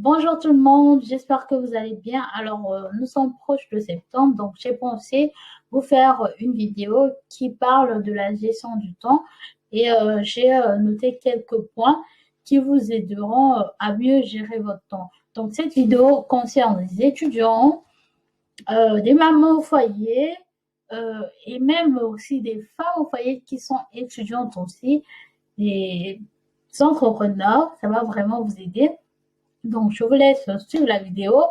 Bonjour tout le monde, j'espère que vous allez bien. Alors, nous sommes proches de septembre, donc j'ai pensé vous faire une vidéo qui parle de la gestion du temps et j'ai noté quelques points qui vous aideront à mieux gérer votre temps. Donc, cette vidéo concerne les étudiants, des mamans au foyer et même aussi des femmes au foyer qui sont étudiantes aussi, des entrepreneurs. Ça va vraiment vous aider. Donc, je vous laisse suivre la vidéo.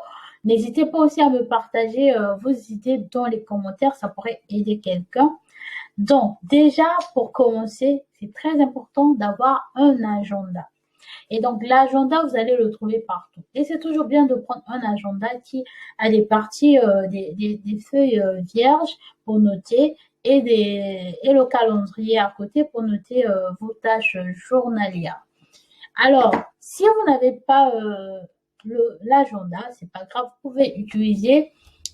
N'hésitez pas aussi à me partager vos idées dans les commentaires, ça pourrait aider quelqu'un. Donc, déjà, pour commencer, c'est très important d'avoir un agenda. Et donc, l'agenda, vous allez le trouver partout. Et c'est toujours bien de prendre un agenda qui a des parties, des feuilles vierges pour noter et le calendrier à côté pour noter vos tâches journalières. Alors, si vous n'avez pas l'agenda, c'est pas grave, vous pouvez utiliser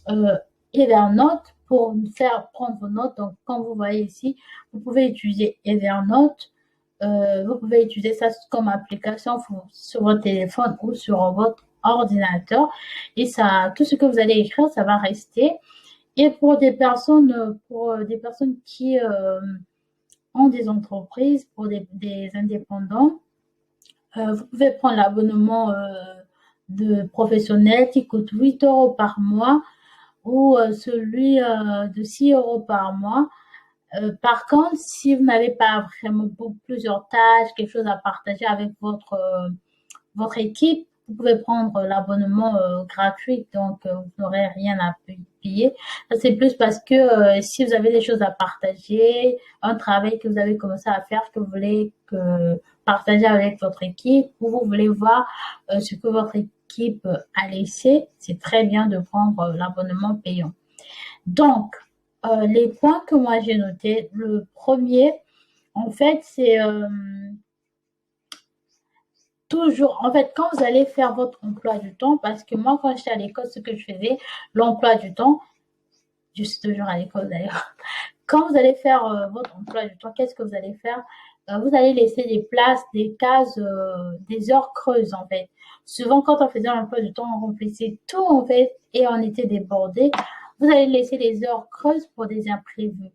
euh, Evernote pour faire prendre vos notes. Donc, quand vous voyez ici, vous pouvez utiliser Evernote. Vous pouvez utiliser ça comme application sur votre téléphone ou sur votre ordinateur. Et ça, tout ce que vous allez écrire, ça va rester. Et pour des personnes qui ont des entreprises, pour des indépendants, vous pouvez prendre l'abonnement de professionnel qui coûte 8 € par mois ou celui de 6 € par mois. Par contre, si vous n'avez pas vraiment plusieurs tâches, quelque chose à partager avec votre équipe, vous pouvez prendre l'abonnement gratuit, donc vous n'aurez rien à payer. Ça, c'est plus parce que si vous avez des choses à partager, un travail que vous avez commencé à faire, que vous voulez partager avec votre équipe, ou vous voulez voir ce que votre équipe a laissé, c'est très bien de prendre l'abonnement payant. Donc, les points que moi j'ai notés, le premier, en fait, c'est toujours, en fait, quand vous allez faire votre emploi du temps, parce que moi, quand j'étais à l'école, ce que je faisais, l'emploi du temps, je suis toujours à l'école d'ailleurs, quand vous allez faire votre emploi du temps, qu'est-ce que vous allez faire? Vous allez laisser des places, des cases, des heures creuses, en fait. Souvent, quand on faisait l'emploi du temps, on remplissait tout, en fait, et on était débordé. Vous allez laisser des heures creuses pour des imprévus.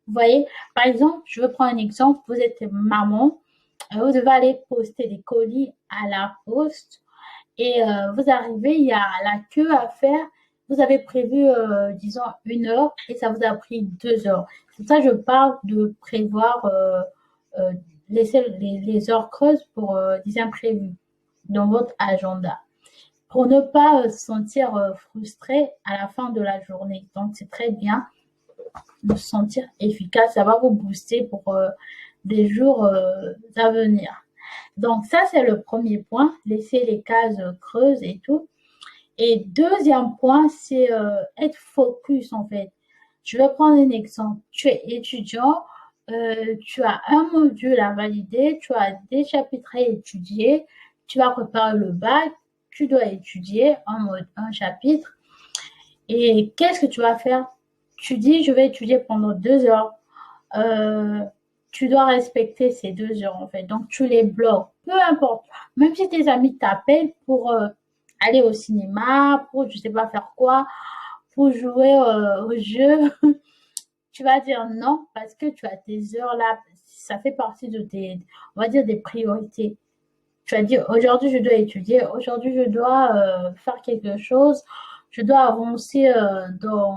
Vous voyez, par exemple, je veux prendre un exemple, vous êtes maman, vous devez aller poster des colis à la poste et vous arrivez, il y a la queue à faire. Vous avez prévu, disons, 1 heure et ça vous a pris 2 heures. C'est ça, je parle de prévoir, laisser les heures creuses pour des imprévus dans votre agenda. Pour ne pas se sentir frustré à la fin de la journée. Donc, c'est très bien de se sentir efficace. Ça va vous booster pour des jours à venir. Donc ça, c'est le premier point, laisser les cases creuses et tout. Et deuxième point, c'est être focus en fait. Je vais prendre un exemple. Tu es étudiant, tu as un module à valider, tu as des chapitres à étudier, tu vas préparer le bac, tu dois étudier un chapitre. Et qu'est-ce que tu vas faire? Tu dis, je vais étudier pendant 2 heures. Euh, Tu dois respecter ces 2 heures en fait. Donc tu les bloques, peu importe. Même si tes amis t'appellent pour aller au cinéma, pour je sais pas faire quoi, pour jouer au jeu, tu vas dire non parce que tu as tes heures là. Ça fait partie de tes, on va dire, des priorités. Tu vas dire aujourd'hui je dois étudier, aujourd'hui je dois faire quelque chose, je dois avancer dans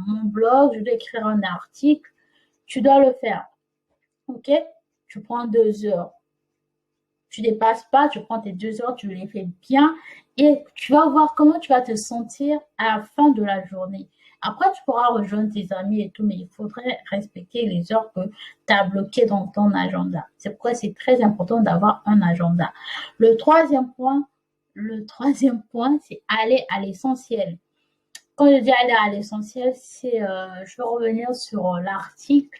mon blog, je dois écrire un article. Tu dois le faire. Ok, tu prends 2 heures. Tu dépasses pas, tu prends tes 2 heures, tu les fais bien et tu vas voir comment tu vas te sentir à la fin de la journée. Après, tu pourras rejoindre tes amis et tout, mais il faudrait respecter les heures que tu as bloquées dans ton agenda. C'est pourquoi c'est très important d'avoir un agenda. Le troisième point, c'est aller à l'essentiel. Quand je dis aller à l'essentiel, c'est, je vais revenir sur l'article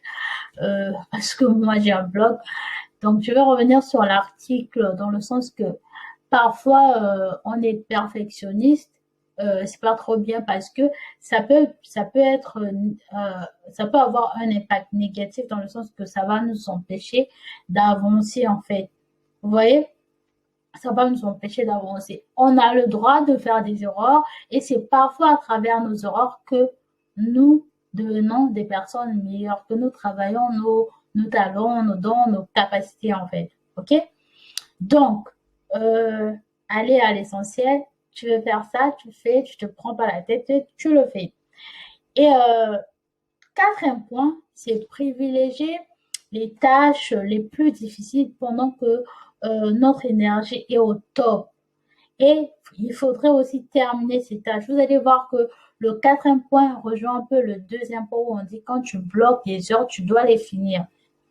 parce que moi j'ai un blog. Donc je vais revenir sur l'article dans le sens que parfois on est perfectionniste. C'est pas trop bien parce que ça peut avoir un impact négatif dans le sens que ça va nous empêcher d'avancer en fait. Vous voyez? ça va nous empêcher d'avancer. On a le droit de faire des erreurs et c'est parfois à travers nos erreurs que nous devenons des personnes meilleures, que nous travaillons nos talents, nos dons, nos capacités en fait. OK? Donc, aller à l'essentiel, tu veux faire ça, tu fais, tu te prends pas la tête, tu le fais. Et quatrième point, c'est privilégier les tâches les plus difficiles pendant que notre énergie est au top. Et il faudrait aussi terminer ces tâches. Vous allez voir que le quatrième point rejoint un peu le deuxième point où on dit quand tu bloques des heures, tu dois les finir.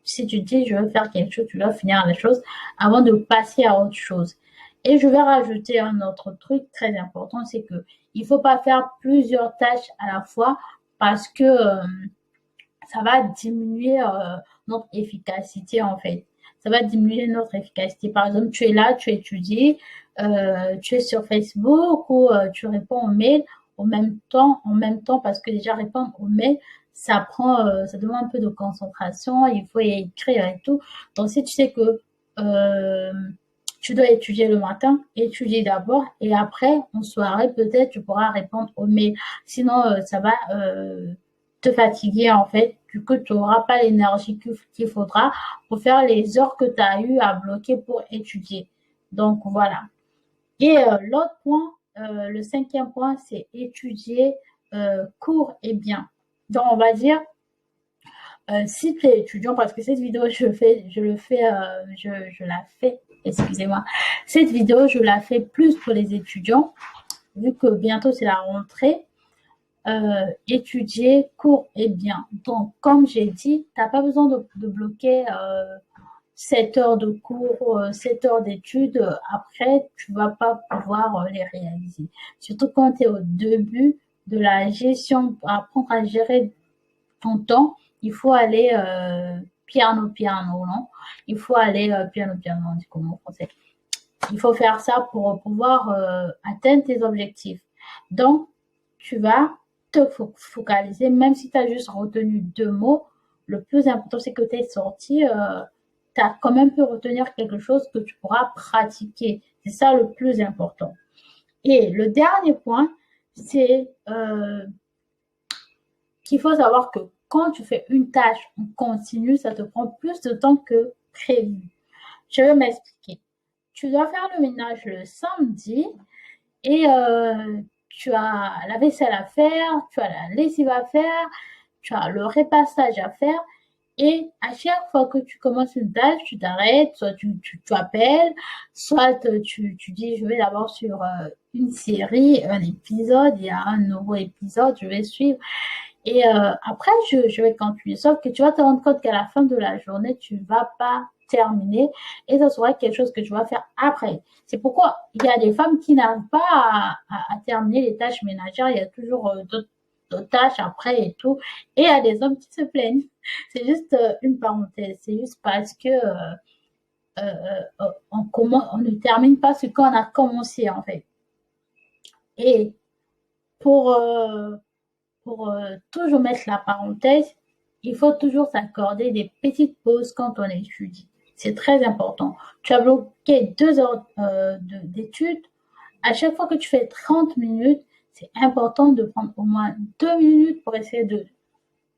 Si tu dis je veux faire quelque chose, tu dois finir les choses avant de passer à autre chose. Et je vais rajouter un autre truc très important, c'est que il faut pas faire plusieurs tâches à la fois parce que ça va diminuer notre efficacité en fait. Ça va diminuer notre efficacité. Par exemple, tu es là, tu étudies, tu es sur Facebook ou tu réponds aux mails en même temps parce que déjà répondre aux mails, ça prend, ça demande un peu de concentration, il faut écrire et tout. Donc si tu sais que euh, tu dois étudier le matin, étudier d'abord et après, en soirée, peut-être tu pourras répondre aux mails. Sinon, ça va te fatiguer en fait, du coup tu n'auras pas l'énergie qu'il faudra pour faire les heures que tu as eu à bloquer pour étudier. Donc voilà. Et l'autre point, le cinquième point, c'est étudier court et bien. Donc on va dire, si tu es étudiant, parce que cette vidéo, je la fais, excusez-moi, cette vidéo, je la fais plus pour les étudiants, vu que bientôt c'est la rentrée. Étudier court et bien. Donc, comme j'ai dit, tu n'as pas besoin de bloquer 7 heures de cours, 7 heures d'études. Après, tu vas pas pouvoir les réaliser. Surtout quand tu es au début de la gestion, pour apprendre à gérer ton temps, il faut aller piano, piano, non? Il faut aller piano, piano, on dit comment en français. Il faut faire ça pour pouvoir atteindre tes objectifs. Donc, tu vas te focaliser, même si tu as juste retenu 2 mots, le plus important, c'est que tu es sorti, tu as quand même pu retenir quelque chose que tu pourras pratiquer. C'est ça le plus important. Et le dernier point, c'est qu'il faut savoir que quand tu fais une tâche en continu, ça te prend plus de temps que prévu. Je vais m'expliquer. Tu dois faire le ménage le samedi et tu as la vaisselle à faire, tu as la lessive à faire, tu as le repassage à faire. Et à chaque fois que tu commences une tâche, tu t'arrêtes, soit tu appelles, soit tu dis je vais d'abord sur une série, un épisode, il y a un nouveau épisode, je vais suivre. Et après, je vais continuer. Sauf que tu vas te rendre compte qu'à la fin de la journée, tu ne vas pas terminer et ça sera quelque chose que tu vas faire après. C'est pourquoi il y a des femmes qui n'arrivent pas à terminer les tâches ménagères. Il y a toujours d'autres tâches après et tout. Et il y a des hommes qui se plaignent. C'est juste une parenthèse. C'est juste parce que on ne termine pas ce qu'on a commencé en fait. Et pour toujours mettre la parenthèse, il faut toujours s'accorder des petites pauses quand on étudie. C'est très important. Tu as bloqué 2 heures d'études. À chaque fois que tu fais 30 minutes, c'est important de prendre au moins 2 minutes pour essayer de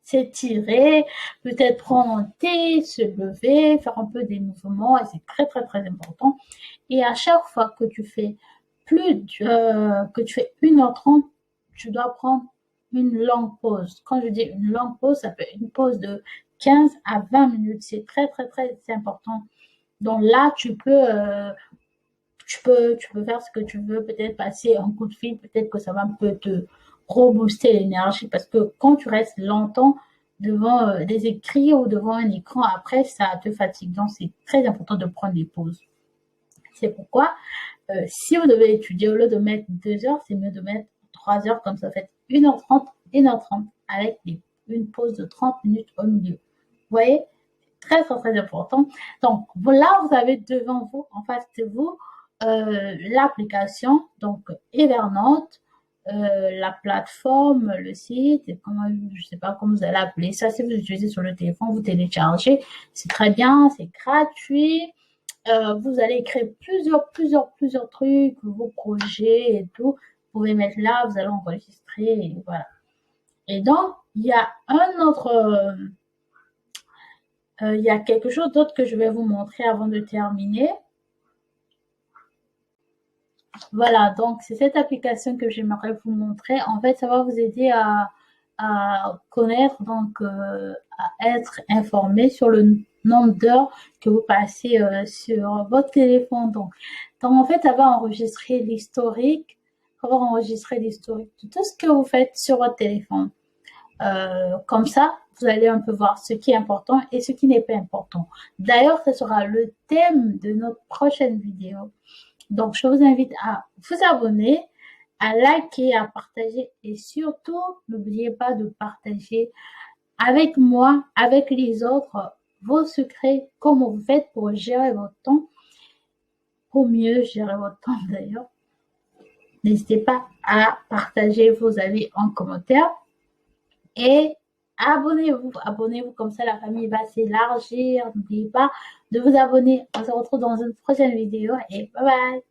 s'étirer, peut-être prendre un thé, se lever, faire un peu des mouvements, et c'est très très très important. Et à chaque fois que tu fais que tu fais 1h30, tu dois prendre une longue pause. Quand je dis une longue pause, ça peut être une pause de 15 à 20 minutes. C'est très, très, très important. Donc là, tu peux faire ce que tu veux, peut-être passer un coup de fil, peut-être que ça va un peu te rebooster l'énergie parce que quand tu restes longtemps devant des écrits ou devant un écran, après, ça te fatigue. Donc, c'est très important de prendre des pauses. C'est pourquoi, si vous devez étudier, au lieu de mettre 2 heures, c'est mieux de mettre 3 heures, comme ça fait 1h30, 1h30, avec une pause de 30 minutes au milieu. Vous voyez? Très, très, très important. Donc, là, vous avez devant vous, en face de vous, l'application, donc Evernote, la plateforme, le site, comment, je sais pas comment vous allez appeler ça. Si vous utilisez sur le téléphone, vous téléchargez. C'est très bien, c'est gratuit. vous allez créer plusieurs trucs, vos projets et tout. Vous pouvez mettre là, vous allez enregistrer et voilà. Et donc, il y a il y a quelque chose d'autre que je vais vous montrer avant de terminer. Voilà, donc c'est cette application que j'aimerais vous montrer. En fait, ça va vous aider à connaître, donc à être informé sur le nombre d'heures que vous passez sur votre téléphone. Donc, en fait, ça va enregistrer l'historique, ça va enregistrer l'historique de tout ce que vous faites sur votre téléphone. Comme ça, vous allez un peu voir ce qui est important et ce qui n'est pas important. D'ailleurs, ce sera le thème de notre prochaine vidéo. Donc, je vous invite à vous abonner, à liker, à partager et surtout, n'oubliez pas de partager avec moi, avec les autres, vos secrets, comment vous faites pour gérer votre temps, pour mieux gérer votre temps d'ailleurs. N'hésitez pas à partager vos avis en commentaire et abonnez-vous comme ça la famille va s'élargir. N'oubliez pas de vous abonner. On se retrouve dans une prochaine vidéo et bye bye.